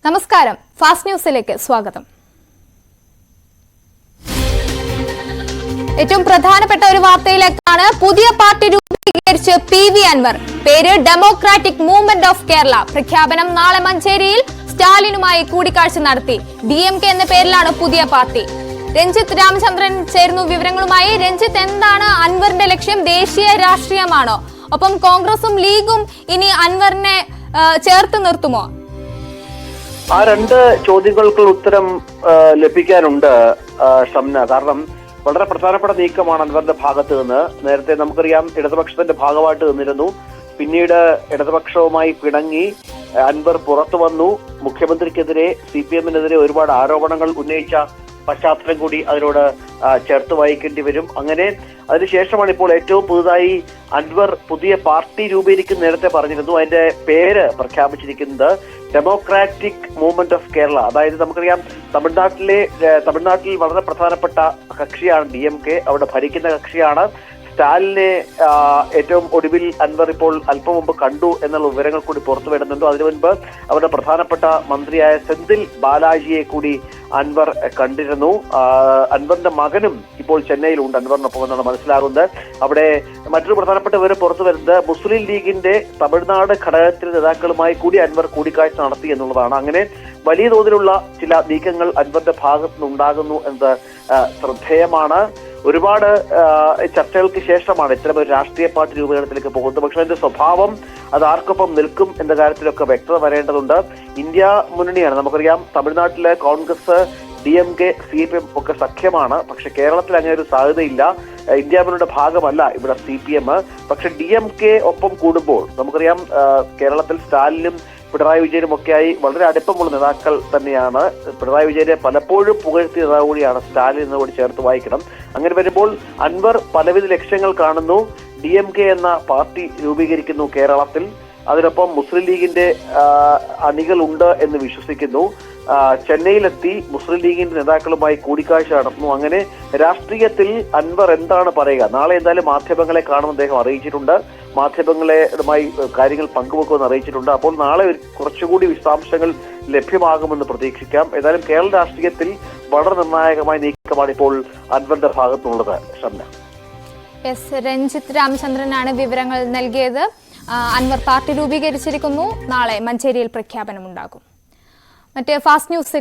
നമസ്കാരം, ഫാസ്റ്റ് ന്യൂസിലേക്ക് സ്വാഗതം. ഏറ്റവും പ്രധാനപ്പെട്ട ഒരു വാർത്തയിലേക്കാണ്. പുതിയ പാർട്ടി രൂപീകരിച്ച് PV അൻവർ, പേര് ഡെമോക്രാറ്റിക് മൂവ്മെന്റ് ഓഫ് കേരള. പ്രഖ്യാപനം നാളെ മഞ്ചേരിയിൽ സ്റ്റാലിനുമായി കൂടിക്കാഴ്ച നടത്തി. DMK എന്ന പേരിലാണ് പുതിയ പാർട്ടി. രഞ്ജിത്ത് രാമചന്ദ്രൻ ചേരുന്നു വിവരങ്ങളുമായി. രഞ്ജിത്ത്, എന്താണ് അൻവറിന്റെ ലക്ഷ്യം? ദേശീയ രാഷ്ട്രീയമാണോ? ഒപ്പം കോൺഗ്രസും ലീഗും ഇനി അൻവറിനെ ചേർത്ത് നിർത്തുമോ? ആ രണ്ട് ചോദ്യങ്ങൾക്ക് ഉത്തരം ലഭിക്കാനുണ്ട് ഷംന. കാരണം വളരെ പ്രധാനപ്പെട്ട നീക്കമാണ് അൻവറിന്റെ ഭാഗത്ത് നിന്ന്. നേരത്തെ നമുക്കറിയാം ഇടതുപക്ഷത്തിന്റെ ഭാഗമായിട്ട് നിന്നിരുന്നു. പിന്നീട് ഇടതുപക്ഷവുമായി പിണങ്ങി അൻവർ പുറത്തു വന്നു. മുഖ്യമന്ത്രിക്കെതിരെ CPM-നെതിരെ ഒരുപാട് ആരോപണങ്ങൾ ഉന്നയിച്ച പശ്ചാത്തലം കൂടി അതിനോട് ചേർത്ത് വായിക്കേണ്ടി വരും. അങ്ങനെ അതിനുശേഷമാണ് ഇപ്പോൾ ഏറ്റവും പുതുതായി അൻവർ പുതിയ പാർട്ടി രൂപീകരിക്കുന്ന നേരത്തെ പറഞ്ഞിരുന്നു. അതിന്റെ പേര് പ്രഖ്യാപിച്ചിരിക്കുന്നത് ഡെമോക്രാറ്റിക് മൂവ്മെന്റ് ഓഫ് കേരള. അതായത് നമുക്കറിയാം തമിഴ്നാട്ടിൽ വളരെ പ്രധാനപ്പെട്ട കക്ഷിയാണ് DMK. അവിടെ ഭരിക്കുന്ന കക്ഷിയാണ്. സ്റ്റാലിനെ ഏറ്റവും ഒടുവിൽ അൻവർ ഇപ്പോൾ അല്പം മുമ്പ് കണ്ടു എന്നുള്ള വിവരങ്ങൾ കൂടി പുറത്തു വരുന്നുണ്ട്. അതിനു മുൻപ് അവരുടെ പ്രധാനപ്പെട്ട മന്ത്രിയായ സെന്തിൽ ബാലാജിയെ കൂടി അൻവർ കണ്ടിരുന്നു. അൻവറിന്റെ മകനും ഇപ്പോൾ ചെന്നൈയിലുണ്ട് അൻവറിനൊപ്പം എന്നാണ് മനസ്സിലാകുന്നത്. അവിടെ മറ്റൊരു പ്രധാനപ്പെട്ട വിവരം പുറത്തു വരുന്നത് മുസ്ലിം ലീഗിന്റെ തമിഴ്നാട് ഘടകത്തിലെ നേതാക്കളുമായി കൂടി അൻവർ കൂടിക്കാഴ്ച നടത്തി എന്നുള്ളതാണ്. അങ്ങനെ വലിയ തോതിലുള്ള ചില നീക്കങ്ങൾ അൻവറിന്റെ ഭാഗത്തു നിന്നുണ്ടാകുന്നു എന്നത് ശ്രദ്ധേയമാണ്. ഒരുപാട് ചർച്ചകൾക്ക് ശേഷമാണ് ഇത്തരം ഒരു രാഷ്ട്രീയ പാർട്ടി രൂപീകരണത്തിലേക്ക് പോകുന്നത്. പക്ഷെ അതിന്റെ സ്വഭാവം അത് ആർക്കൊപ്പം നിൽക്കും എന്ന കാര്യത്തിലൊക്കെ വ്യക്തത വരേണ്ടതുണ്ട്. ഇന്ത്യ മുന്നണിയാണ്. നമുക്കറിയാം തമിഴ്നാട്ടിലെ കോൺഗ്രസ്, DMK, CPM ഒക്കെ സഖ്യമാണ്. പക്ഷെ കേരളത്തിൽ അങ്ങനെ ഒരു സാധ്യതയില്ല. ഇന്ത്യ മുന്നണിയുടെ ഭാഗമല്ല ഇവിടെ CPM. പക്ഷെ DMK ഒപ്പം കൂടുമ്പോൾ നമുക്കറിയാം കേരളത്തിൽ സ്റ്റാലിനും പിണറായി വിജയനും ഒക്കെയായി വളരെ അടുപ്പമുള്ള നേതാക്കൾ തന്നെയാണ്. പിണറായി വിജയനെ പലപ്പോഴും പുകഴ്ത്തിയ നേതാവ് കൂടിയാണ് സ്റ്റാലിൻ എന്നോട് ചേർത്ത് വായിക്കണം. അങ്ങനെ വരുമ്പോൾ അൻവർ പലവിധ ലക്ഷ്യങ്ങൾ കാണുന്നു. DMK എന്ന പാർട്ടി രൂപീകരിക്കുന്നു കേരളത്തിൽ. അതിനൊപ്പം മുസ്ലിം ലീഗിന്റെ അണികളുണ്ട് എന്ന് വിശ്വസിക്കുന്നു. ചെന്നൈയിലെത്തി മുസ്ലിം ലീഗിന്റെ നേതാക്കളുമായി കൂടിക്കാഴ്ച നടത്തുന്നു. അങ്ങനെ രാഷ്ട്രീയത്തിൽ അൻവർ എന്താണ് പറയുക? നാളെ എന്തായാലും മാധ്യമങ്ങളെ കാണുമെന്ന് അദ്ദേഹം അറിയിച്ചിട്ടുണ്ട്. മാധ്യമങ്ങളുമായി കാര്യങ്ങൾ പങ്കുവെക്കുമെന്ന് അറിയിച്ചിട്ടുണ്ട്. അപ്പോൾ നാളെ കുറച്ചുകൂടി വിശദാംശങ്ങൾ ലഭ്യമാകുമെന്ന് പ്രതീക്ഷിക്കാം. ഏതായാലും കേരള രാഷ്ട്രീയത്തിൽ വളരെ നിർണായകമായ നീക്കമാണ് ഇപ്പോൾ അൻവറിന്റെ ഭാഗത്തുള്ളത്. ഷംന. രഞ്ജിത്ത് രാമചന്ദ്രനാണ് വിവരങ്ങൾ നൽകിയത്. അൻവർ പാർട്ടി രൂപീകരിച്ചിരിക്കുന്നു. നാളെ മഞ്ചേരിയിൽ പ്രഖ്യാപനമുണ്ടാകും. മറ്റേ ഫാസ്റ്റ് ന്യൂസ്